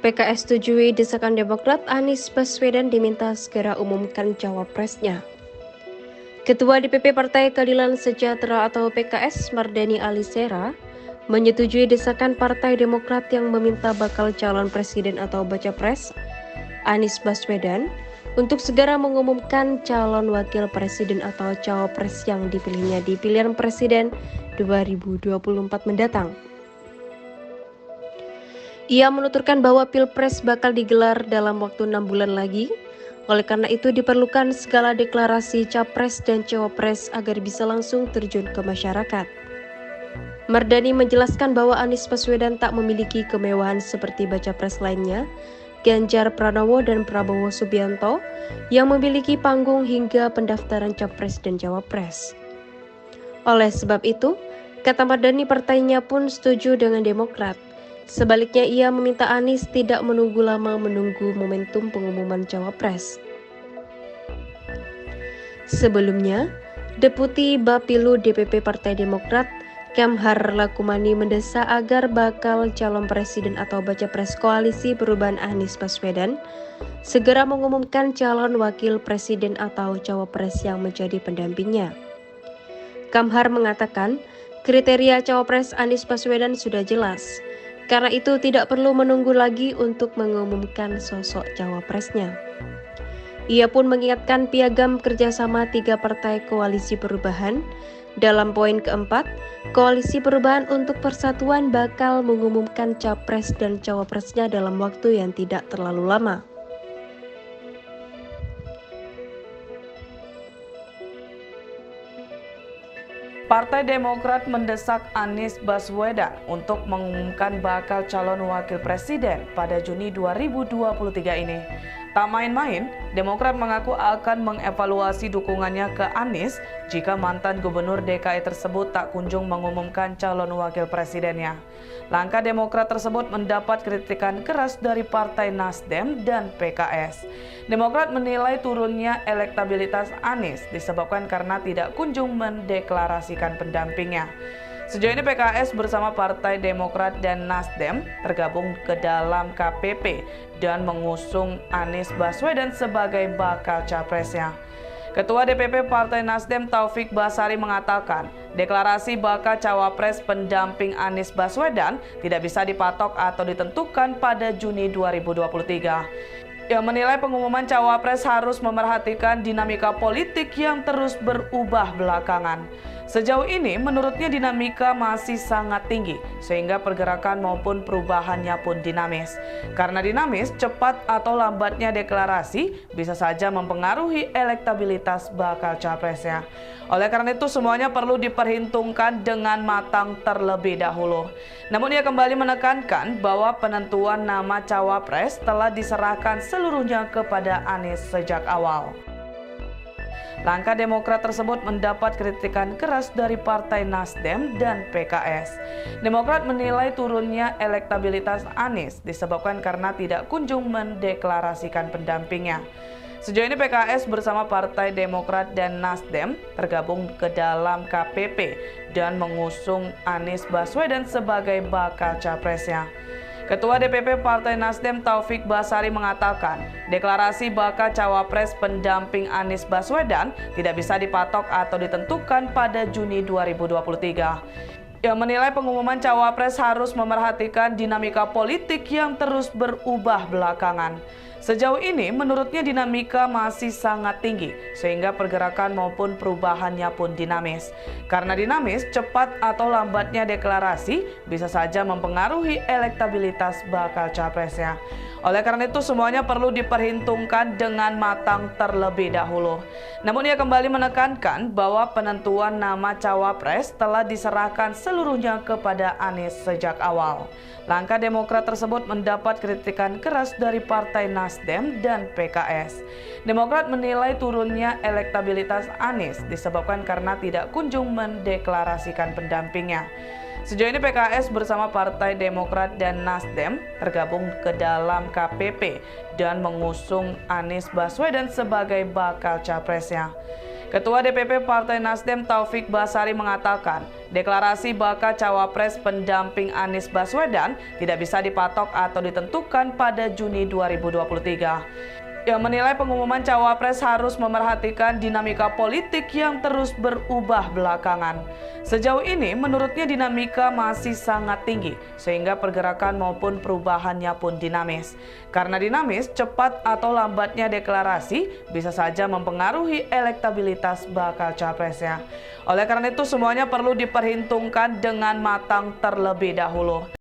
PKS setujui desakan Demokrat Anies Baswedan diminta segera umumkan cawapresnya. Ketua DPP Partai Keadilan Sejahtera atau PKS Mardani Alisera menyetujui desakan Partai Demokrat yang meminta bakal calon presiden atau baca pres Anies Baswedan untuk segera mengumumkan calon wakil presiden atau cawapres yang dipilihnya di pilihan presiden 2024 mendatang. Ia menuturkan bahwa Pilpres bakal digelar dalam waktu 6 bulan lagi. Oleh karena itu diperlukan segala deklarasi capres dan cawapres agar bisa langsung terjun ke masyarakat. Mardani menjelaskan bahwa Anies Baswedan tak memiliki kemewahan seperti baca pres lainnya, Ganjar Pranowo dan Prabowo Subianto, yang memiliki panggung hingga pendaftaran capres dan cawapres. Oleh sebab itu, kata Mardani, partainya pun setuju dengan Demokrat. Sebaliknya, ia meminta Anies tidak menunggu lama menunggu momentum pengumuman cawapres. Sebelumnya, Deputi Bapilu DPP Partai Demokrat Kemhar Lakumani mendesak agar bakal calon presiden atau baca pres koalisi perubahan Anies Baswedan segera mengumumkan calon wakil presiden atau cawapres yang menjadi pendampingnya. Kemhar mengatakan kriteria cawapres Anies Baswedan sudah jelas. Karena itu tidak perlu menunggu lagi untuk mengumumkan sosok cawapresnya. Ia pun mengingatkan piagam kerjasama 3 partai koalisi perubahan. Dalam poin keempat, koalisi perubahan untuk persatuan bakal mengumumkan capres dan cawapresnya dalam waktu yang tidak terlalu lama. Partai Demokrat mendesak Anies Baswedan untuk mengumumkan bakal calon wakil presiden pada Juni 2023 ini. Tak main-main, Demokrat mengaku akan mengevaluasi dukungannya ke Anies jika mantan gubernur DKI tersebut tak kunjung mengumumkan calon wakil presidennya. Langkah Demokrat tersebut mendapat kritikan keras dari Partai Nasdem dan PKS. Demokrat menilai turunnya elektabilitas Anies disebabkan karena tidak kunjung mendeklarasikan pendampingnya. Sejauh ini PKS bersama Partai Demokrat dan Nasdem tergabung ke dalam KPP dan mengusung Anies Baswedan sebagai bakal capresnya. Ketua DPP Partai Nasdem Taufik Basari mengatakan, deklarasi bakal cawapres pendamping Anies Baswedan tidak bisa dipatok atau ditentukan pada Juni 2023. Ia menilai pengumuman cawapres harus memerhatikan dinamika politik yang terus berubah belakangan. Sejauh ini menurutnya dinamika masih sangat tinggi sehingga pergerakan maupun perubahannya pun dinamis. Karena dinamis, cepat atau lambatnya deklarasi bisa saja mempengaruhi elektabilitas bakal capresnya. Oleh karena itu semuanya perlu diperhitungkan dengan matang terlebih dahulu. Namun ia kembali menekankan bahwa penentuan nama cawapres telah diserahkan seluruhnya kepada Anies sejak awal. Langkah Demokrat tersebut mendapat kritikan keras dari Partai Nasdem dan PKS. Demokrat menilai turunnya elektabilitas Anies disebabkan karena tidak kunjung mendeklarasikan pendampingnya. Sejauh ini PKS bersama Partai Demokrat dan Nasdem tergabung ke dalam KPP dan mengusung Anies Baswedan sebagai bakal capresnya. Ketua DPP Partai Nasdem Taufik Basari mengatakan, deklarasi bakal cawapres pendamping Anies Baswedan tidak bisa dipatok atau ditentukan pada Juni 2023. Ia menilai pengumuman cawapres harus memerhatikan dinamika politik yang terus berubah belakangan. Sejauh ini menurutnya dinamika masih sangat tinggi sehingga pergerakan maupun perubahannya pun dinamis. Karena dinamis, cepat atau lambatnya deklarasi bisa saja mempengaruhi elektabilitas bakal capresnya. Oleh karena itu semuanya perlu diperhitungkan dengan matang terlebih dahulu. Namun ia kembali menekankan bahwa penentuan nama cawapres telah diserahkan seluruhnya kepada Anies sejak awal. Langkah Demokrat tersebut mendapat kritikan keras dari Partai Nasdem dan PKS. Demokrat menilai turunnya elektabilitas Anies disebabkan karena tidak kunjung mendeklarasikan pendampingnya. Sejauh ini PKS bersama Partai Demokrat dan Nasdem tergabung ke dalam KPP dan mengusung Anies Baswedan sebagai bakal capresnya. Ketua DPP Partai Nasdem Taufik Basari mengatakan, deklarasi bakal cawapres pendamping Anies Baswedan tidak bisa dipatok atau ditentukan pada Juni 2023. Ia menilai pengumuman cawapres harus memerhatikan dinamika politik yang terus berubah belakangan. Sejauh ini menurutnya dinamika masih sangat tinggi sehingga pergerakan maupun perubahannya pun dinamis. Karena dinamis, cepat atau lambatnya deklarasi bisa saja mempengaruhi elektabilitas bakal capresnya. Oleh karena itu semuanya perlu diperhitungkan dengan matang terlebih dahulu.